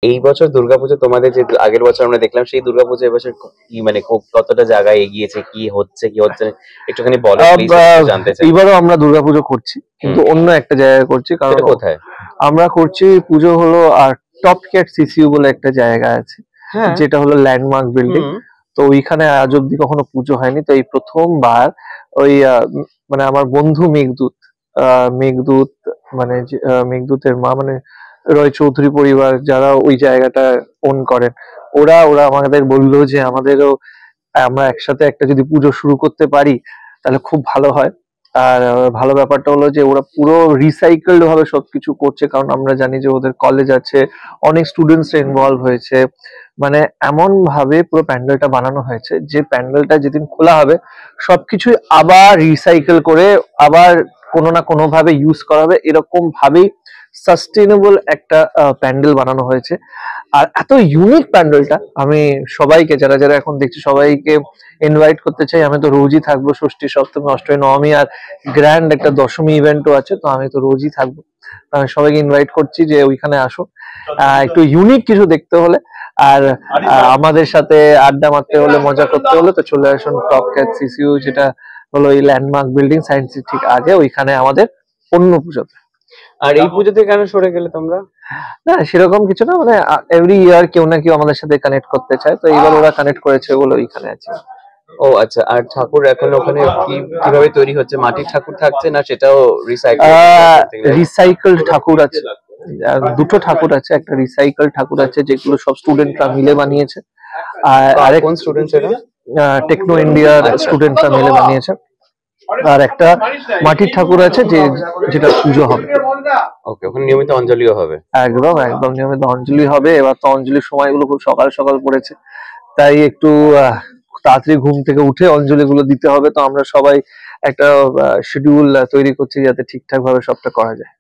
এই বছর দুর্গাপুজো তোমাদের যে আগের বছর আমরা দেখলাম সেই দুর্গাপুজো এবছর কি মানে কতটা জায়গায় এগিয়েছে, কি হচ্ছে না একটুখানি বলো প্লিজ, জানতে চাই। এবারও আমরা দুর্গাপুজো করছি, কিন্তু অন্য একটা জায়গায় করছি। কারণ কোথায় আমরা করছি পুজো হলো আর টপ ক্যাট সিসিউ বলে একটা জায়গা আছে, যেটা হলো ল্যান্ডমার্ক বিল্ডিং। তো ওইখানে আজ অব্দি কখনো পুজো হয়নি, তো এই প্রথমবার ওই মানে আমার বন্ধু মেঘদূত মানে মেঘদূতের মা মানে রয় চৌধুরী পরিবার যারা ওই জায়গাটা ওন করেন, ওরা আমাদের বললো যে আমাদেরও আমরা একসাথে একটা যদি পুজো শুরু করতে পারি তাহলে খুব ভালো হয়। আর ভালো ব্যাপারটা হলো যে ওরা পুরো রিসাইকেলড ভাবে সবকিছু করছে, কারণ আমরা জানি যে ওদের কলেজ আছে, অনেক স্টুডেন্টস ইনভলভ হয়েছে। মানে এমন ভাবে পুরো প্যান্ডেলটা বানানো হয়েছে যে প্যান্ডেলটা যেদিন খোলা হবে সবকিছুই আবার রিসাইকেল করে আবার কোনো না কোনো ভাবে ইউজ করা হবে, এরকম ভাবেই সাস্টেনেবল একটা প্যান্ডেল বানানো হয়েছে। আর এত ইউনিক প্যান্ডেলটা, আমি সবাইকে যারা যারা এখন দেখছি সবাইকে ইনভাইট করতে চাই। আমি তো রোজই থাকবো, ষষ্ঠী সপ্তমী অষ্টমী নবমী আর গ্র্যান্ড একটা দশমী ইভেন্টও আছে, তো আমি তো রোজই থাকবো। আমি সবাইকে ইনভাইট করছি যে ওইখানে আসো, একটু ইউনিক কিছু দেখতে হলে আর আমাদের সাথে আড্ডা মারতে হলে, মজা করতে হলে তো চলে আসুন টপ ক্যাট সিসিউ, যেটা হলো এই ল্যান্ডমার্ক বিল্ডিং সায়েন্স ঠিক আগে, ওইখানে আমাদের অন্য পুজোতে। আর এই পুজোতে কেন সরে গেলে তোমরা? না সেরকম কিছু না, মানে এভরি ইয়ার কেউ না কেউ আমাদের সাথে কানেক্ট করতে চায়, তো এইবার ওরা কানেক্ট করেছে বলে ওইখানে আছে। ও আচ্ছা, আর ঠাকুর এখন ওখানে কিভাবে তৈরি হচ্ছে? মাটির ঠাকুর থাকছে না সেটাও রিসাইকেলড ঠাকুর আছে, দুটো ঠাকুর আছে, একটা রিসাইকেল ঠাকুর আছে যেগুলো সব স্টুডেন্টরা মিলে বানিয়েছে, আর আরেক কোন স্টুডেন্ট সেটা? টেকনো ইন্ডিয়ার স্টুডেন্টরা মিলে বানিয়েছে। আর একটা মাটির ঠাকুর আছে যেটা পুজো হবে। ওকে, ওখানে নিয়মিত অঞ্জলিও হবে? একদম একদম নিয়মিত অঞ্জলি হবে। এবার তো অঞ্জলির সময়গুলো খুব সকাল সকাল পড়েছে, তাই একটু তাড়াতাড়ি ঘুম থেকে উঠে অঞ্জলি গুলো দিতে হবে। তো আমরা সবাই একটা শিডিউল তৈরি করছি যাতে ঠিকঠাক ভাবে সবটা করা যায়।